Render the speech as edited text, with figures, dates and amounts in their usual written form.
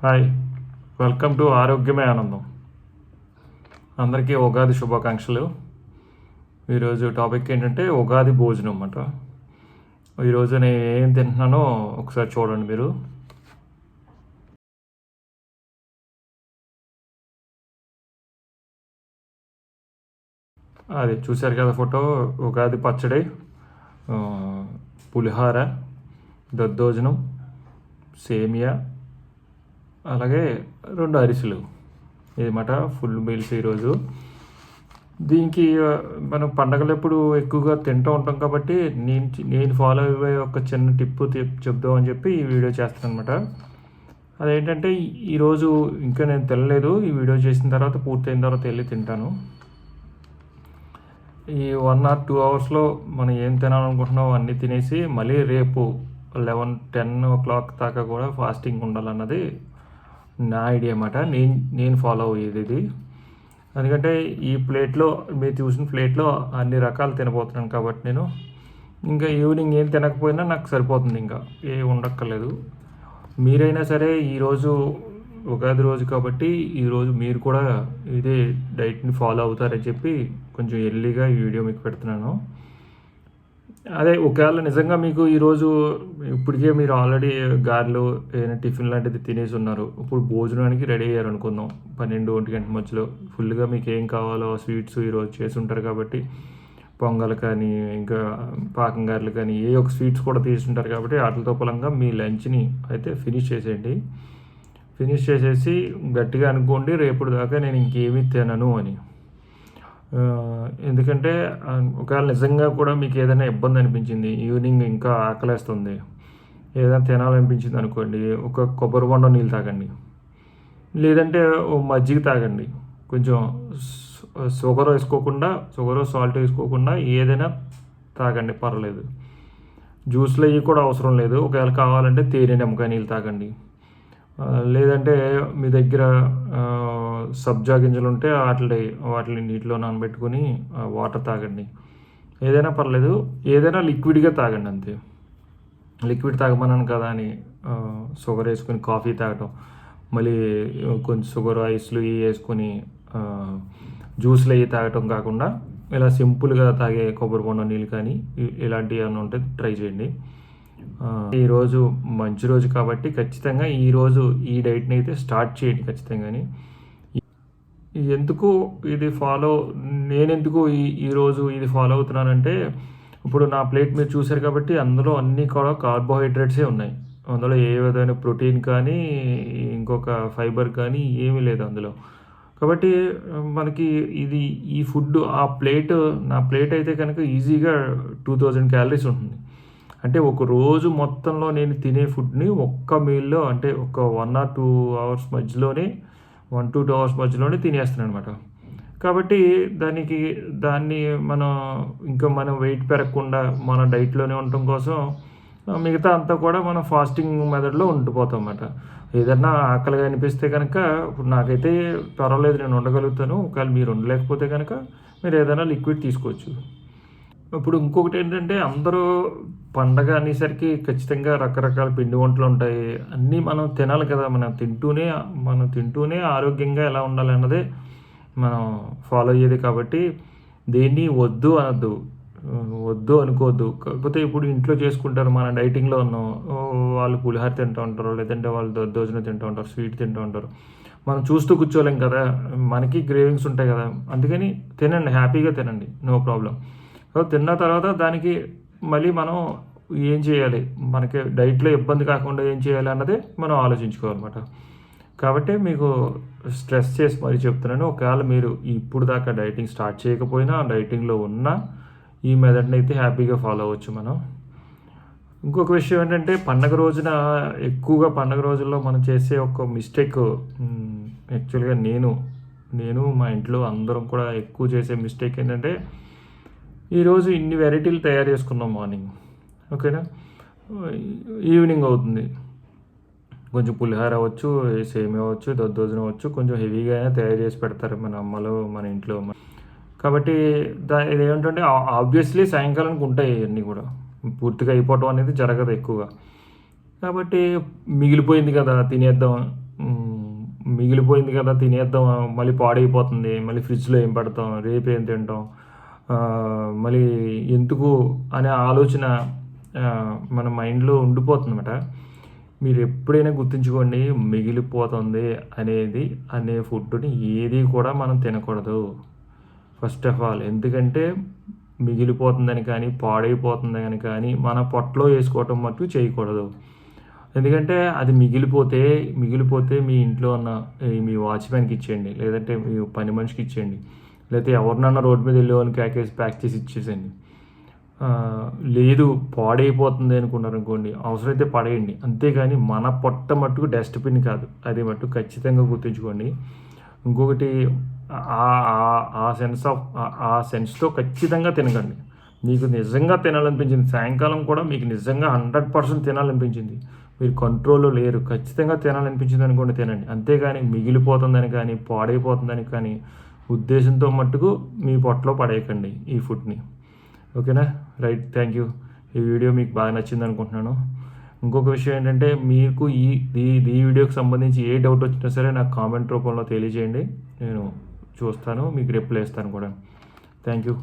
Hi, welcome to ఆరోగ్యమే ఆనందం. అందరికీ ఉగాది శుభాకాంక్షలు. ఈరోజు టాపిక్ ఏంటంటే ఉగాది భోజనం అన్నమాట. ఈరోజు నేను ఏం తింటున్నానో ఒకసారి చూడండి మీరు. అది చూశారు కదా ఫోటో. ఉగాది పచ్చడి, ఆ, పులిహార, దద్దోజనం, సేమియా, అలాగే 2 అరిసెలు. ఇది మాట ఫుల్ మీల్స్ ఈరోజు. దీనికి మనం పండగలు ఎప్పుడు ఎక్కువగా తింటూ ఉంటాం కాబట్టి నేను ఫాలో అయ్యే ఒక చిన్న టిప్ చెప్దామని చెప్పి ఈ వీడియో చేస్తాను అనమాట. అదేంటంటే ఈరోజు ఇంకా నేను తినలేదు. ఈ వీడియో చేసిన తర్వాత పూర్తయిన తర్వాత వెళ్ళి తింటాను. ఈ 1 or 2 అవర్స్లో మనం ఏం తినాలనుకుంటున్నామో అన్నీ తినేసి మళ్ళీ రేపు 11-10 o'clock దాకా కూడా ఫాస్టింగ్ ఉండాలన్నది నా ఐడియా అన్నమాట. నేను ఫాలో అయ్యేది ఇది. ఎందుకంటే ఈ ప్లేట్లో మీరు చూసిన ప్లేట్లో అన్ని రకాలు తినబోతున్నాను కాబట్టి నేను ఇంకా ఈవినింగ్ ఏం తినకపోయినా నాకు సరిపోతుంది, ఇంకా ఏ ఉండక్కర్లేదు. మీరైనా సరే ఈరోజు ఉగాది రోజు కాబట్టి ఈరోజు మీరు కూడా ఇదే డైట్ని ఫాలో అవుతారని చెప్పి కొంచెం ఎర్లీగా ఈ వీడియో మీకు పెడుతున్నాను. అదే ఒకవేళ నిజంగా మీకు ఈరోజు ఇప్పటికే మీరు ఆల్రెడీ గారెలు ఏదైనా టిఫిన్ లాంటిది తినేసి ఉన్నారు, ఇప్పుడు భోజనానికి రెడీ అయ్యారు అనుకుందాం 12-1 గంటల మధ్యలో ఫుల్గా మీకు ఏం కావాలో స్వీట్స్ ఈరోజు చేసి ఉంటారు కాబట్టి పొంగల్ కానీ ఇంకా పాకం గారెలు కానీ ఏ ఒక స్వీట్స్ కూడా తీసుంటారు కాబట్టి వాటితో పొలంగా మీ లంచ్ని అయితే ఫినిష్ చేసేయండి. ఫినిష్ చేసేసి గట్టిగా అనుకోండి రేపు దాకా నేను ఇంకేమీ తినను అని. ఎందుకంటే ఒకవేళ నిజంగా కూడా మీకు ఏదైనా ఇబ్బంది అనిపించింది, ఈవినింగ్ ఇంకా ఆకలేస్తుంది, ఏదైనా తినాలనిపించింది అనుకోండి, ఒక కొబ్బరి బొండం నీళ్ళు తాగండి, లేదంటే ఓ మజ్జిగ తాగండి. కొంచెం షుగర్ సాల్ట్ వేసుకోకుండా ఏదైనా తాగండి, పర్లేదు. జ్యూస్లు అవి కూడా అవసరం లేదు. ఒకవేళ కావాలంటే తేనె నిమ్మకాయ నీళ్ళు తాగండి, లేదంటే మీ దగ్గర సబ్జా గింజలు ఉంటే వాటిని నీటిలో నానబెట్టుకొని వాటర్ తాగండి. ఏదైనా పర్లేదు, ఏదైనా లిక్విడ్గా తాగండి అంతే. లిక్విడ్ తాగమన్నాను కదా అని షుగర్ వేసుకొని కాఫీ తాగటం, మళ్ళీ కొంచెం షుగర్ ఐస్లు ఇవి వేసుకొని జ్యూస్లు అవి తాగటం కాకుండా ఇలా సింపుల్గా తాగే కొబ్బరి బొండం నీళ్ళు కానీ ఇలాంటివి ఏమైనా ఉంటే ట్రై చేయండి. ఈరోజు మంచి రోజు కాబట్టి ఖచ్చితంగా ఈరోజు ఈ డైట్ని అయితే స్టార్ట్ చేయండి ఖచ్చితంగాని. నేనెందుకు ఈరోజు ఇది ఫాలో అవుతున్నానంటే, ఇప్పుడు నా ప్లేట్ మీరు చూశారు కాబట్టి అందులో అన్నీ కూడా కార్బోహైడ్రేట్సే ఉన్నాయి. అందులో ఏ విధమైన ప్రోటీన్ కానీ ఇంకొక ఫైబర్ కానీ ఏమీ లేదు అందులో. కాబట్టి మనకి ఈ ఫుడ్ నా ప్లేట్ అయితే కనుక ఈజీగా 2000 క్యాలరీస్ ఉంటుంది. అంటే ఒక రోజు మొత్తంలో నేను తినే ఫుడ్ని ఒక్క మీల్లో, అంటే ఒక 1 or 2 hours మధ్యలోనే 1 to 2 hours మధ్యలోనే తినేస్తున్నాను అనమాట. కాబట్టి దాన్ని మనం వెయిట్ పెరగకుండా మన డైట్లోనే ఉండటం కోసం మిగతా అంతా కూడా మనం ఫాస్టింగ్ మెథడ్లో ఉండిపోతాం అన్నమాట. ఏదన్నా ఆకలిగా అనిపిస్తే కనుక ఇప్పుడు నాకైతే పర్వాలేదు, నేను ఉండగలుగుతాను. ఒకవేళ మీరు ఉండలేకపోతే కనుక మీరు ఏదైనా లిక్విడ్ తీసుకోవచ్చు. ఇప్పుడు ఇంకొకటి ఏంటంటే, అందరూ పండగ అనేసరికి ఖచ్చితంగా రకరకాల పిండి వంటలు ఉంటాయి, అన్నీ మనం తినాలి కదా. మనం తింటూనే ఆరోగ్యంగా ఎలా ఉండాలి అన్నదే మనం ఫాలో అయ్యేది. కాబట్టి దేన్ని వద్దు అనుకోవద్దు. కాకపోతే ఇప్పుడు ఇంట్లో చేసుకుంటారు, మన డైటింగ్లో ఉన్నాం, వాళ్ళు పులిహార తింటూ ఉంటారు, లేదంటే వాళ్ళు దద్దోజనం తింటూ ఉంటారు, స్వీట్ తింటూ ఉంటారు. మనం చూస్తూ కూర్చోలేం కదా, మనకి గ్రేవింగ్స్ ఉంటాయి కదా. అందుకని తినండి, హ్యాపీగా తినండి, నో ప్రాబ్లం. తిన్న తర్వాత దానికి మళ్ళీ మనం ఏం చేయాలి, మనకి డైట్లో ఇబ్బంది కాకుండా ఏం చేయాలి అన్నదే మనం ఆలోచించుకోవాలన్నమాట. కాబట్టి మీకు స్ట్రెస్ చేసి మరీ చెప్తున్నాను, ఒకవేళ మీరు ఇప్పుడు దాకా డైటింగ్ స్టార్ట్ చేయకపోయినా, డైటింగ్లో ఉన్నా ఈ మెథడ్ని అయితే హ్యాపీగా ఫాలో అవ్వచ్చు మనం. ఇంకొక విషయం ఏంటంటే, పండగ రోజుల్లో మనం చేసే ఒక మిస్టేక్, యాక్చువల్గా నేను మా ఇంట్లో అందరం కూడా ఎక్కువ చేసే మిస్టేక్ ఏంటంటే, ఈరోజు ఇన్ని వెరైటీలు తయారు చేసుకున్నాం మార్నింగ్, ఓకేనా, ఈవినింగ్ అవుతుంది, కొంచెం పులిహార అవ్వచ్చు, సేమియా అవ్వచ్చు, దద్దోజనం అవ్వచ్చు, కొంచెం హెవీగా అయినా తయారు చేసి పెడతారు మన అమ్మలు మన ఇంట్లో. కాబట్టి ఇది ఏమిటంటే ఆబ్వియస్లీ సాయంకాలానికి ఉంటాయి ఇవన్నీ కూడా, పూర్తిగా అయిపోవటం అనేది జరగదు ఎక్కువగా. కాబట్టి మిగిలిపోయింది కదా తినేద్దాం, మిగిలిపోయింది కదా తినేద్దాం, మళ్ళీ పాడైపోతుంది, మళ్ళీ ఫ్రిడ్జ్లో ఏం పెడతాం, రేపు ఏం తింటాం, మళ్ళీ ఎందుకు అనే ఆలోచన మన మైండ్లో ఉండిపోతుందన్నమాట. మీరు ఎప్పుడైనా గుర్తుంచుకోండి, మిగిలిపోతుంది అనే ఫుడ్ని ఏది కూడా మనం తినకూడదు ఫస్ట్ ఆఫ్ ఆల్. ఎందుకంటే మిగిలిపోతుందని కానీ పాడైపోతుందని కానీ మన పొట్టలో వేసుకోవటం మటుకు చేయకూడదు. ఎందుకంటే అది మిగిలిపోతే మీ ఇంట్లో ఉన్న మీ వాచ్మెన్కి ఇచ్చేయండి, లేదంటే మీ పని మనిషికి ఇచ్చేయండి, లేకపోతే ఎవరినన్నా రోడ్డు మీద వెళ్ళే వాళ్ళని ప్యాక్ చేసి ఇచ్చేసేయండి. లేదు పాడైపోతుంది అనుకోండి, అవసరమైతే పడేయండి. అంతేగాని మన పొట్ట మట్టుకు డస్ట్బిన్ కాదు, అది మట్టుకు ఖచ్చితంగా గుర్తుంచుకోండి. ఇంకొకటి ఆ సెన్స్తో ఖచ్చితంగా తినకండి. మీకు నిజంగా తినాలనిపించింది, సాయంకాలం కూడా మీకు నిజంగా 100% తినాలనిపించింది, మీరు కంట్రోల్లో లేరు, ఖచ్చితంగా తినాలనిపించింది అనుకోండి తినండి. అంతేగాని మిగిలిపోతుందని కానీ పాడైపోతుందని కానీ ఉద్దేశంతో మట్టుకు మీ పొట్టలో పడేయకండి ఈ ఫుడ్ని. ఓకేనా? Right, thank you. ఈ వీడియో మీకు బాగా నచ్చింది అనుకుంటున్నాను. ఇంకొక విషయం ఏంటంటే, మీకు ఈ వీడియోకి సంబంధించి ఏ డౌట్ వచ్చినా సరే నాకు కామెంట్ రూపంలో తెలియజేయండి, నేను చూస్తాను, మీకు రిప్లై ఇస్తాను కూడా. Thank you.